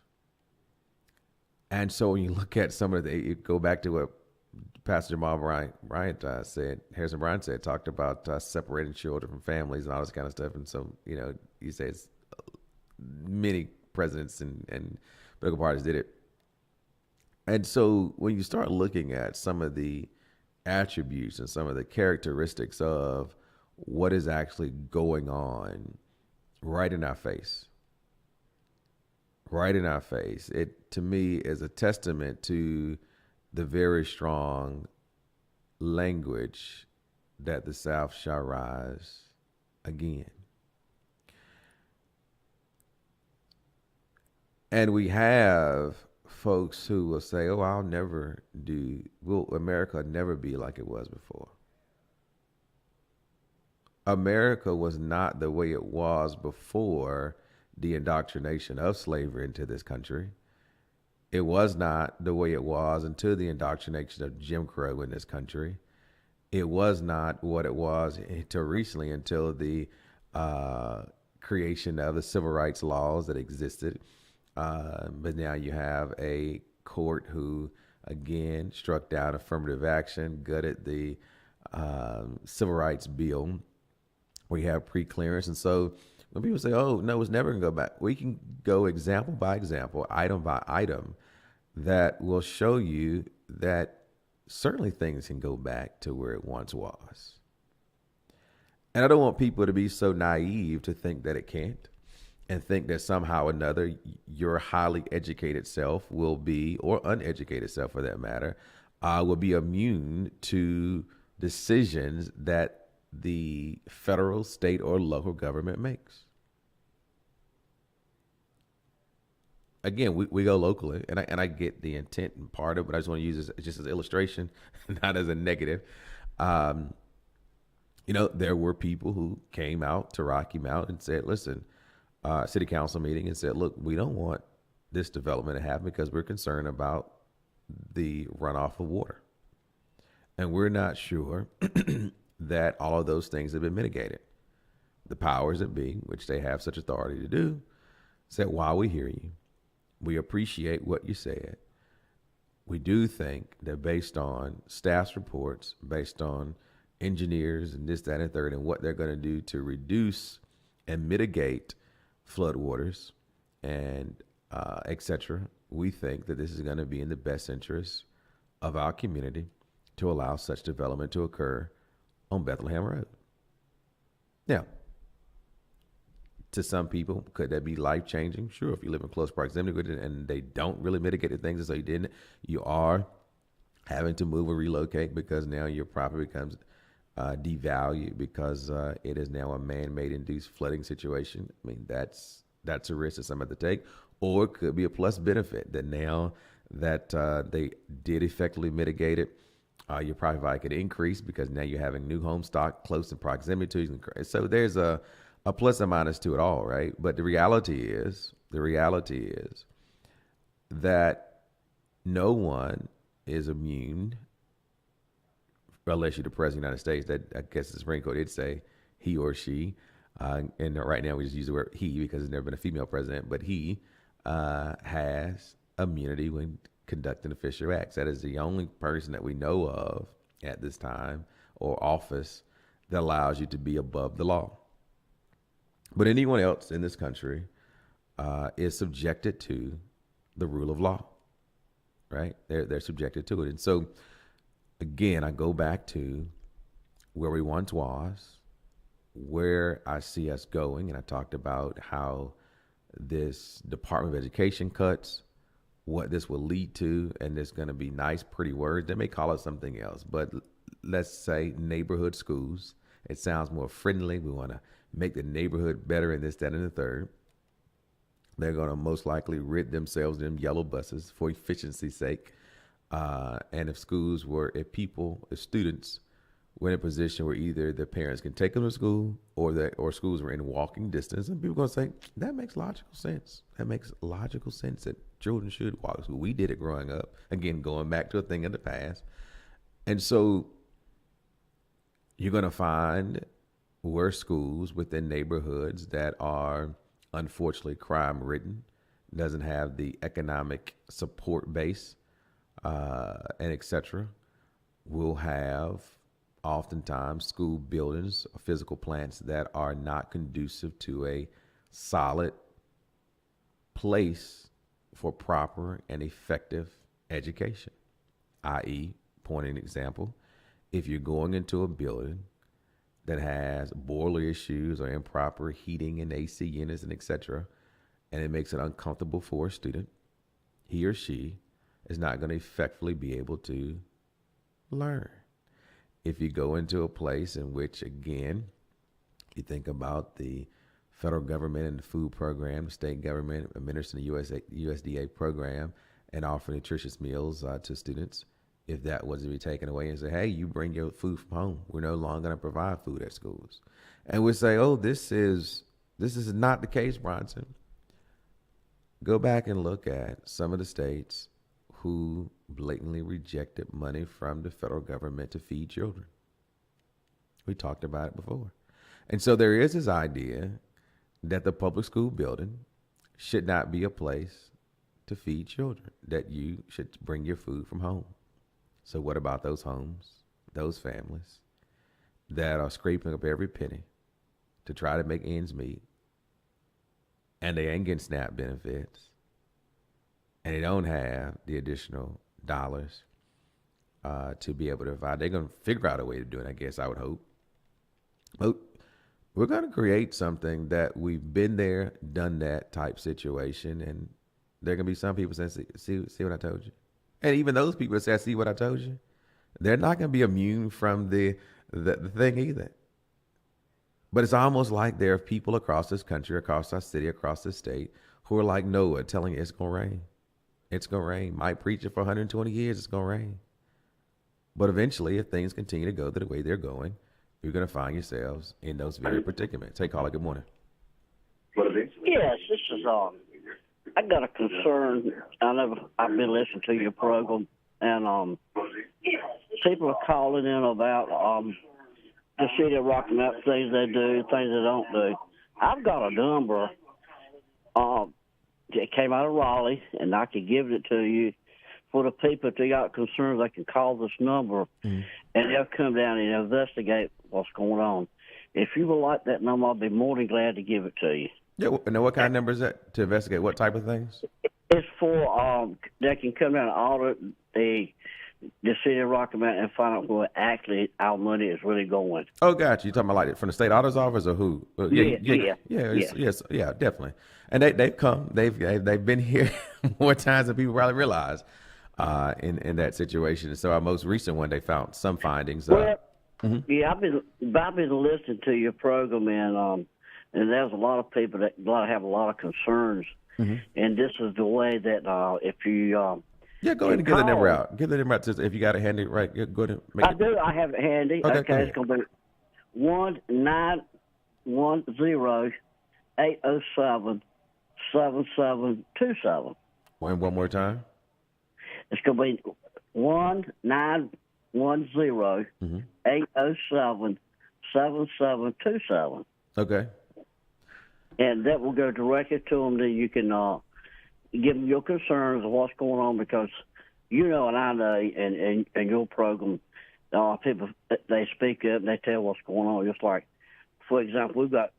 And so when you look at some of you go back to what Pastor Jamal Bryant said, Harrison Bryant said, talked about separating children from families and all this kind of stuff. And so, you say it's many presidents and political parties did it. And so when you start looking at some of the attributes and some of the characteristics of what is actually going on right in our face, it to me is a testament to the very strong language that the South shall rise again. And we have folks who will say, "Oh, will America never be like it was before?" America was not the way it was before the indoctrination of slavery into this country. It was not the way it was until the indoctrination of Jim Crow in this country. It was not what it was until recently, until the creation of the civil rights laws that existed. But now you have a court who, again, struck down affirmative action, gutted the civil rights bill. We have pre-clearance. And so when people say, "Oh, no, it's never going to go back," we can go example by example, item by item, that will show you that certainly things can go back to where it once was. And I don't want people to be so naive to think that it can't, and think that somehow or another your highly educated self will be, or uneducated self for that matter, will be immune to decisions that the federal, state, or local government makes. Again, we go locally, and I get the intent and part of it, but I just want to use this just as an illustration, not as a negative. There were people who came out to Rocky Mount and said, "Listen," city council meeting, and said, "Look, we don't want this development to happen because we're concerned about the runoff of water. And we're not sure that all of those things have been mitigated." The powers that be, which they have such authority to do, said, "While we hear you, we appreciate what you said. We do think that based on staff's reports, based on engineers and this, that, and third, and what they're going to do to reduce and mitigate floodwaters and et cetera, we think that this is going to be in the best interest of our community to allow such development to occur on Bethlehem Road." Now, to some people, could that be life-changing? Sure, if you live in close proximity with it and they don't really mitigate the things, and so you are having to move or relocate because now your property becomes devalued because it is now a man-made induced flooding situation. I mean, that's a risk that some have to take. Or it could be a plus benefit that now that they did effectively mitigate it, your property value could increase because now you're having new home stock close in proximity to you. So there's a plus and minus to it all, right? But the reality is that no one is immune, unless you're the president of the United States. That, I guess the Supreme Court did say he or she, and right now we just use the word he because there's never been a female president, but he has immunity when conducting official acts. That is the only person that we know of at this time or office that allows you to be above the law. But anyone else in this country is subjected to the rule of law, right? They're subjected to it. And so, again, I go back to where we once was, where I see us going, and I talked about how this Department of Education cuts, what this will lead to, and there's going to be nice, pretty words. They may call it something else, but let's say neighborhood schools. It sounds more friendly. We want to make the neighborhood better and this, that, and the third. They're going to most likely rid themselves of them yellow buses for efficiency's sake. And if students were in a position where either their parents can take them to school or schools were in walking distance, and people are going to say, that makes logical sense. That makes logical sense that children should walk to school. We did it growing up. Again, going back to a thing in the past. And so you're going to find were schools within neighborhoods that are unfortunately crime-ridden, doesn't have the economic support base, and et cetera, will have oftentimes school buildings or physical plants that are not conducive to a solid place for proper and effective education, i.e., point an example, if you're going into a building that has boiler issues or improper heating and AC units and etc., and it makes it uncomfortable for a student, he or she is not going to effectively be able to learn. If you go into a place in which, again, you think about the federal government and the food program, the state government administering the USDA program and offer nutritious meals to students, if that was to be taken away and say, hey, you bring your food from home, we're no longer going to provide food at schools. And we say, oh, this is not the case, Bronson. Go back and look at some of the states who blatantly rejected money from the federal government to feed children. We talked about it before. And so there is this idea that the public school building should not be a place to feed children, that you should bring your food from home. So what about those homes, those families that are scraping up every penny to try to make ends meet, and they ain't getting SNAP benefits, and they don't have the additional dollars to be able to provide? They're going to figure out a way to do it, I guess, I would hope. But we're going to create something that we've been there, done that type situation, and there are going to be some people saying, see what I told you? And even those people that say, see what I told you? They're not going to be immune from the thing either. But it's almost like there are people across this country, across our city, across this state, who are like Noah, telling you it's going to rain. It's going to rain. Might preach it for 120 years, it's going to rain. But eventually, if things continue to go the way they're going, you're going to find yourselves in those very predicaments. Hey, caller, good morning. Yes, this is I got a concern. I've been listening to your program, and people are calling in about the city of Rocky Mount, things they do, things they don't do. I've got a number that came out of Raleigh, and I could give it to you. For the people, if they got concerns, they can call this number, and they'll come down and investigate what's going on. If you would like that number, I'll be more than glad to give it to you. Yeah, and what kind of number is that to investigate? What type of things? It's for they can come down and audit the city of Rocky Mount and find out where actually our money is really going. Oh, gotcha. You talking about like from the state auditor's office or who? Yeah, definitely. And they've come. They've been here more times than people probably realize in that situation. So our most recent one, they found some findings. Yeah, I've been listening to your program, and there's a lot of people that have a lot of concerns, and this is the way that if you go ahead and get the number out. Get the number out if you got it handy, right? Go ahead and make I do. I have it handy. Okay, it's going to be 1-910-807-7727. One more time. It's going to be 1-910-807-7727. Okay. And that will go directly to them. That you can give them your concerns of what's going on, because you know, and I know, and your program, people, they speak up and they tell what's going on. Just like, for example, we've got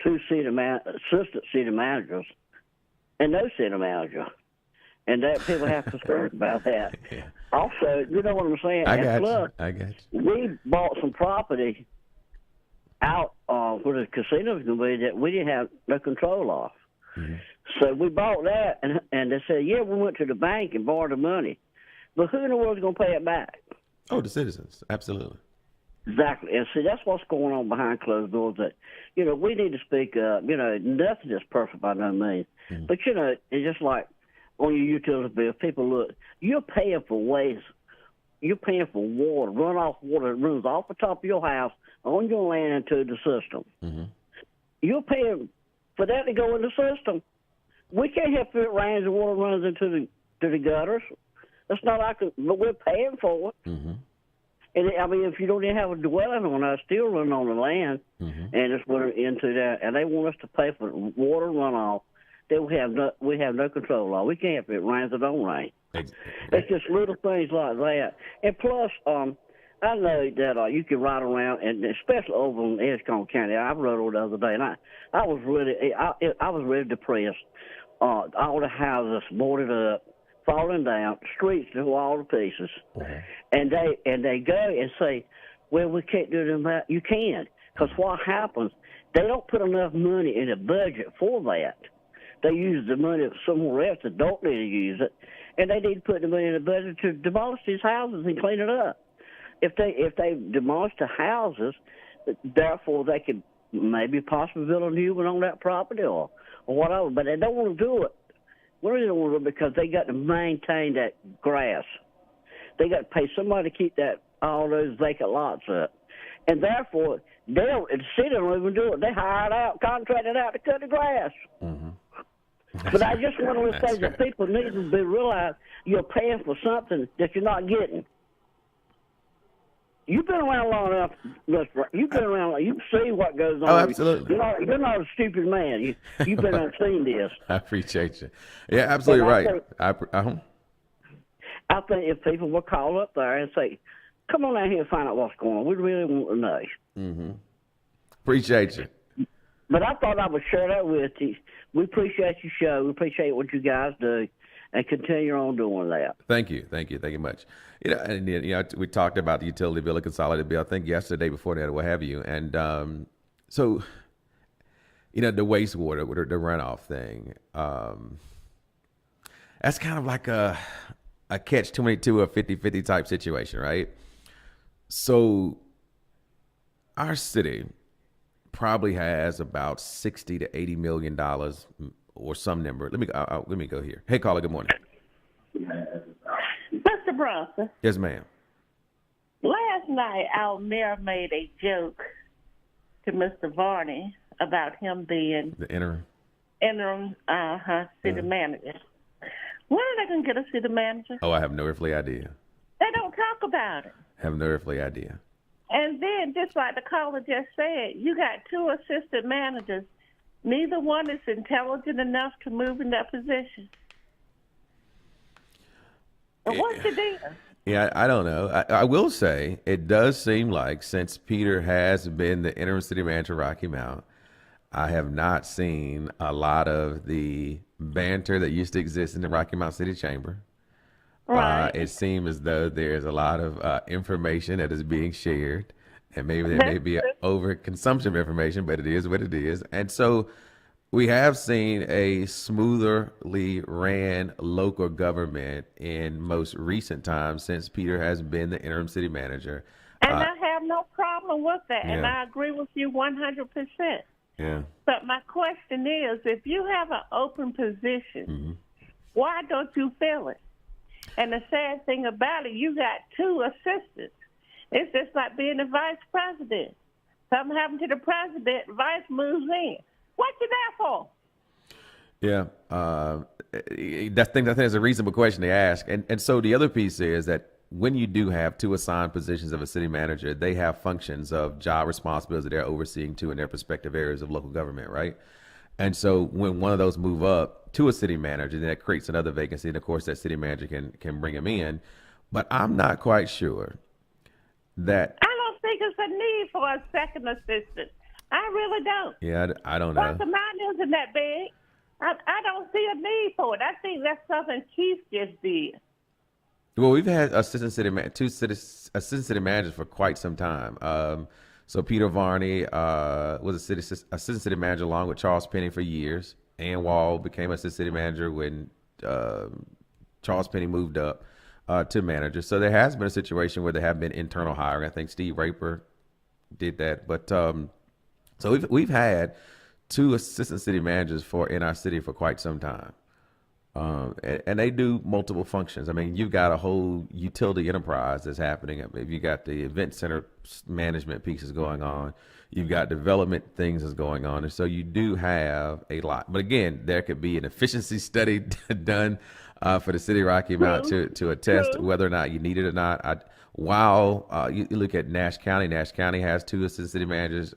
two assistant city managers and no city manager. And that people have concern about that. Yeah. Also, you know what I'm saying? I got you. We bought some property out where the casino's going to be that we didn't have no control of. Mm-hmm. So we bought that, and they said, yeah, we went to the bank and borrowed the money. But who in the world is going to pay it back? Oh, the citizens. Absolutely. Exactly. And see, that's what's going on behind closed doors. That, you know, we need to speak up. You know, nothing is perfect by no means. Mm-hmm. But, you know, it's just like on your utility bill, people look, you're paying for waste. You're paying for water, runoff water that runs off the top of your house, on your land, into the system. Mm-hmm. You're paying for that to go in the system. We can't help if it rains and water runs into the gutters. That's not like, but we're paying for it. Mm-hmm. And I mean, if you don't even have a dwelling on it, it's still running on the land, and it's running into that. And they want us to pay for water runoff that we have no control of. We can't help if it rains or don't rain. Exactly. It's just little things like that. And plus, I know that you can ride around, and especially over in Edgecombe County. I rode over the other day, and I was really depressed. All the houses boarded up, falling down, streets to all the pieces, and they go and say, "Well, we can't do that." You can, because what happens? They don't put enough money in the budget for that. They use the money somewhere else that don't need to use it, and they need to put the money in the budget to demolish these houses and clean it up. If they demolish the houses, therefore they could maybe possibly build a new one on that property or whatever. But they don't want to do it. Well, they don't want to do it because they got to maintain that grass. They got to pay somebody to keep all those vacant lots up, and therefore the city don't even do it. They hired out, contracted out to cut the grass. Mm-hmm. But I just want to say that people need to be realize you're paying for something that you're not getting. You've been around long enough. You've been around. You see what goes on. Oh, absolutely. You're not a stupid man. You've been and seen this. I appreciate you. Yeah, absolutely right. I think if people will call up there and say, "Come on out here and find out what's going on. We really want to know." Mm-hmm. Appreciate you. But I thought I would share that with you. We appreciate your show. We appreciate what you guys do, and continue on doing that. Thank you much. We talked about the utility bill, the consolidated bill, I think yesterday, before that, or what have you. And so, the wastewater, the runoff thing, that's kind of like a catch-22 or 50-50 type situation, right? So our city probably has about $60 to $80 million or some number. Let me go here. Hey, caller, good morning. Mr. Bronson. Yes, ma'am. Last night, our mayor made a joke to Mr. Varney about him being The interim city manager. When are they going to get a city manager? Oh, I have no earthly idea. They don't talk about it. Have no earthly idea. And then, just like the caller just said, you got two assistant managers. Neither one is intelligent enough to move in that position. And what's the deal? Yeah, I don't know. I will say it does seem like since Peter has been the interim city manager of Rocky Mount, I have not seen a lot of the banter that used to exist in the Rocky Mount City Chamber. Right. It seems as though there's a lot of information that is being shared, and maybe there may be an overconsumption of information, but it is what it is. And so we have seen a smoothly ran local government in most recent times since Peter has been the interim city manager. And I have no problem with that, and Yeah. I agree with you 100%. Yeah. But my question is, if you have an open position, why don't you fill it? And the sad thing about it, you got two assistants. It's just like being the vice president. Something happened to the president, vice moves in. What you there for? Yeah, I think is a reasonable question to ask. And so the other piece is that when you do have two assigned positions of a city manager, they have functions of job responsibilities that they're overseeing too in their respective areas of local government, right? And so when one of those move up to a city manager, then that creates another vacancy. And of course, that city manager can bring him in. But I'm not quite sure that. I don't think it's a need for a second assistant. I really don't. Yeah, I don't know. Rocky Mount isn't that big. I don't see a need for it. I think that's something Keith just did. Well, we've had assistant city managers for quite some time. So Peter Varney was assistant city manager along with Charles Penny for years. Ann Wall became assistant city manager when Charles Penny moved up to manager. So there has been a situation where there have been internal hiring. I think Steve Raper did that. But so we've had two assistant city managers in our city for quite some time. And they do multiple functions. I mean, you've got a whole utility enterprise that's happening. I mean, you got the event center management pieces going on. You've got development things that's going on. And so you do have a lot. But again, there could be an efficiency study done for the city of Rocky Mount to attest whether or not you need it or not. You look at Nash County has two assistant city managers.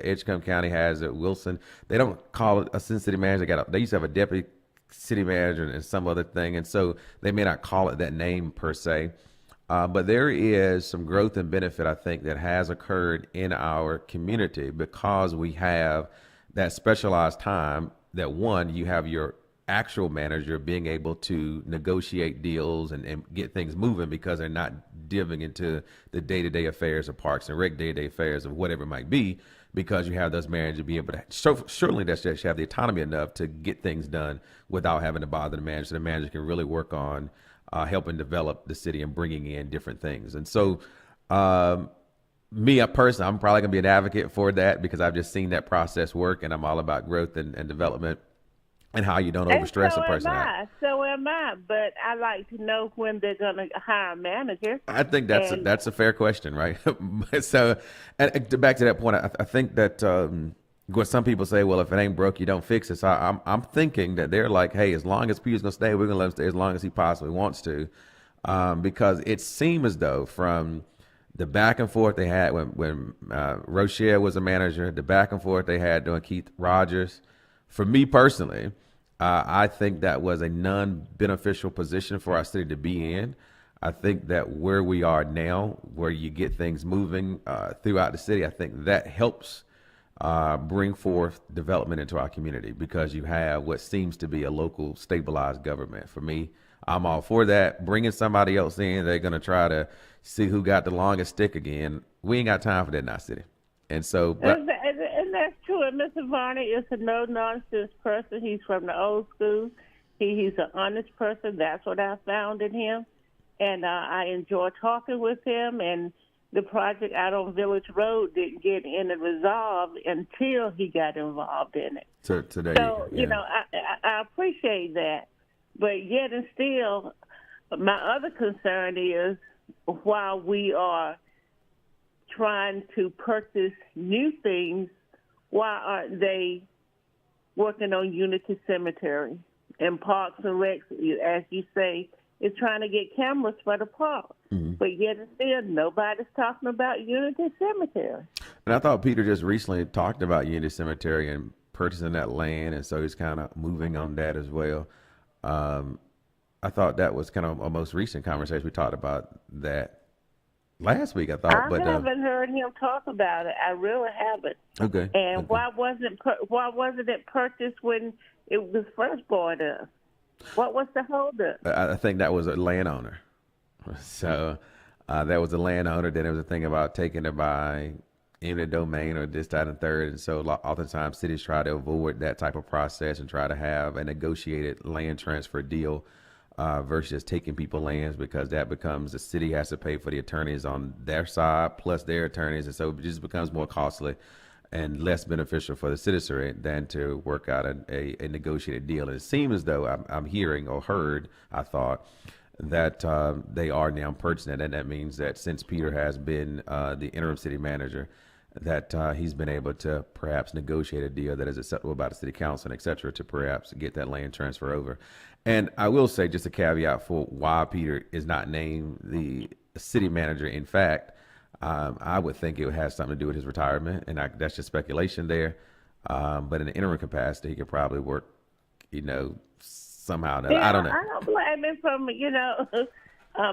Edgecombe County has Wilson. They don't call it assistant city manager. They used to have a deputy city manager and some other thing, and so they may not call it that name per se. But there is some growth and benefit, I think, that has occurred in our community because we have that specialized time that one, you have your actual manager being able to negotiate deals and get things moving because they're not diving into the day-to-day affairs of Parks and Rec, day-to-day affairs of whatever it might be, because you have those managers be able to, so certainly that's just have the autonomy enough to get things done without having to bother the manager. So the manager can really work on helping develop the city and bringing in different things. And so me personally, I'm probably going to be an advocate for that because I've just seen that process work, and I'm all about growth and development and how you don't overstress a person out. So am I. But I like to know when they're going to hire a manager. I think that's a fair question, right? So, and back to that point, I think that what some people say, well, if it ain't broke, you don't fix it. So I'm thinking that they're like, hey, as long as Peter's going to stay, we're going to let him stay as long as he possibly wants to, because it seemed as though from the back and forth they had when Rochelle was a manager, the back and forth they had during Keith Rogers, for me personally, I think that was a non-beneficial position for our city to be in. I think that where we are now, where you get things moving throughout the city, I think that helps bring forth development into our community because you have what seems to be a local stabilized government. For me, I'm all for that. Bringing somebody else in, they're going to try to see who got the longest stick again. We ain't got time for that in our city. And so, and that's true. And Mr. Varney is a no-nonsense person. He's from the old school. He's an honest person. That's what I found in him. And I enjoy talking with him. And the project out on Village Road didn't get any resolved until he got involved in it. So, you know, I appreciate that. But yet and still, my other concern is while we are trying to purchase new things, why aren't they working on Unity Cemetery and Parks and Rec, as you say, is trying to get cameras for the park. Mm-hmm. But yet and still, nobody's talking about Unity Cemetery. And I thought Peter just recently talked about Unity Cemetery and purchasing that land, and so he's kind of moving on that as well. I thought that was kind of a most recent conversation. We talked about that last week, I thought. I haven't heard him talk about it. I really haven't. Okay. And okay. why wasn't it purchased when it was first bought up? What was the holdup? I think that was a landowner. So that was a landowner. Then there was a thing about taking it by eminent domain or this, that, and third. And so oftentimes cities try to avoid that type of process and try to have a negotiated land transfer deal versus taking people lands, because that becomes the city has to pay for the attorneys on their side plus their attorneys. And so it just becomes more costly and less beneficial for the citizenry than to work out a negotiated deal. And it seems as though I'm hearing or heard, I thought, that they are now purchasing it. And that means that since Peter has been the interim city manager, that he's been able to perhaps negotiate a deal that is acceptable by the city council and et cetera to perhaps get that land transfer over. And I will say just a caveat for why Peter is not named the city manager. In fact, I would think it would have something to do with his retirement, and that's just speculation there. But in the interim capacity, he could probably work, somehow. Yeah, I don't know. I don't blame him from,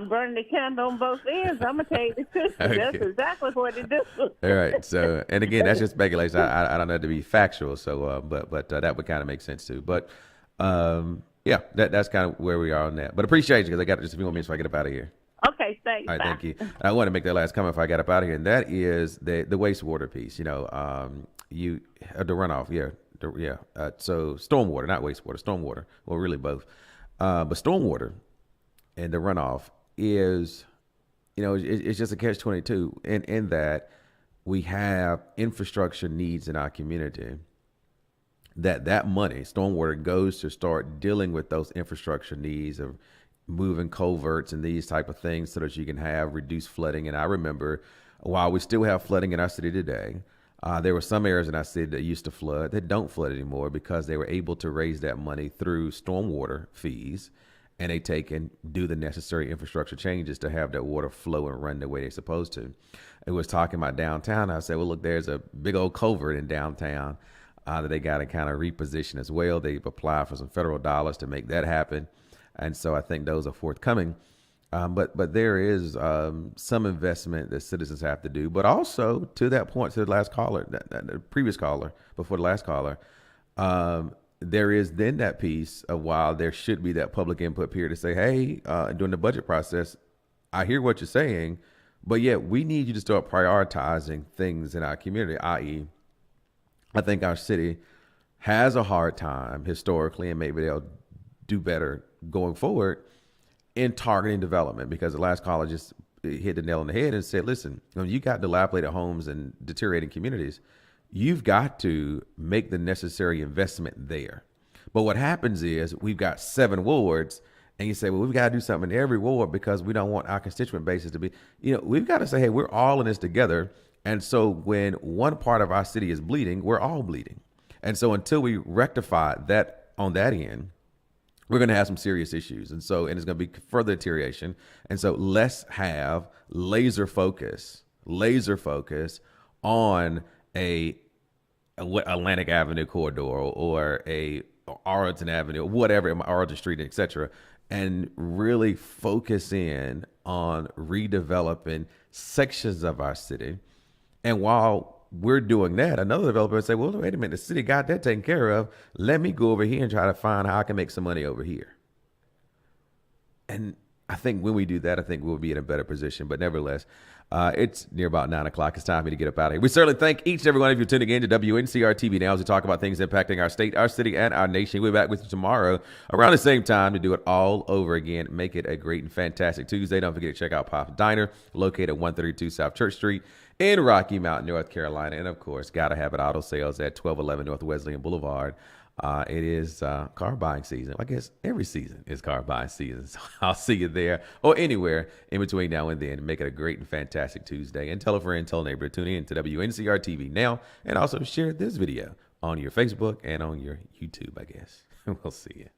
burning the candle on both ends. I'm going to tell you the truth. Okay. That's exactly what he do. All right. So, and again, that's just speculation. I don't know to be factual. So, but that would kind of make sense too. But, yeah, that's kind of where we are on that. But appreciate you, because I got just a few more minutes before I get up out of here. Okay, thanks. All right, bye. thank you. I want to make that last comment before I get up out of here, and that is the wastewater piece. The runoff, so stormwater, not wastewater, stormwater. Well, really both. But stormwater and the runoff is, it's just a catch-22 in that we have infrastructure needs in our community. That money, stormwater, goes to start dealing with those infrastructure needs of moving culverts and these type of things so that you can have reduced flooding. And I remember, while we still have flooding in our city today, there were some areas in our city that used to flood that don't flood anymore because they were able to raise that money through stormwater fees, and they take and do the necessary infrastructure changes to have that water flow and run the way they're supposed to. I was talking about downtown. I said, well, look, there's a big old culvert in downtown that they got to kind of reposition as well. They've applied for some federal dollars to make that happen. And so I think those are forthcoming. But there is some investment that citizens have to do. But also, to that point, to the last caller, the previous caller, before the last caller, there is then that piece of while there should be that public input period to say, hey, during the budget process, I hear what you're saying, but yet we need you to start prioritizing things in our community, i.e., I think our city has a hard time historically, and maybe they'll do better going forward in targeting development, because the last caller just hit the nail on the head and said, listen, when you got dilapidated homes and deteriorating communities, you've got to make the necessary investment there. But what happens is we've got 7 wards, and you say, well, we've got to do something in every ward because we don't want our constituent bases to be, we've got to say, hey, we're all in this together. And so when one part of our city is bleeding, we're all bleeding. And so until we rectify that on that end, we're going to have some serious issues. And it's going to be further deterioration. And so let's have laser focus on a Atlantic Avenue corridor or a Arlington Avenue, or whatever, Arlington Street, et cetera, and really focus in on redeveloping sections of our city. And while we're doing that, another developer would say, well, wait a minute, the city got that taken care of. Let me go over here and try to find how I can make some money over here. And I think when we do that, I think we'll be in a better position. But nevertheless, it's near about 9 o'clock. It's time for me to get up out of here. We certainly thank each and every one of you tuning in to Wncr-Tv Now as we talk about things impacting our state, our city, and our nation. We'll be back with you tomorrow around the same time to do it all over again. Make it a great and fantastic Tuesday. Don't forget to check out Pop's Diner, located at 132 South Church Street in Rocky Mount, North Carolina. And, of course, Gotta Have It Auto Sales at 1211 North Wesleyan Boulevard. It is car buying season. I guess every season is car buying season. So I'll see you there or anywhere in between now and then. Make it a great and fantastic Tuesday. And tell a friend, tell a neighbor to tune in to WNCR TV Now. And also share this video on your Facebook and on your YouTube, I guess. We'll see you.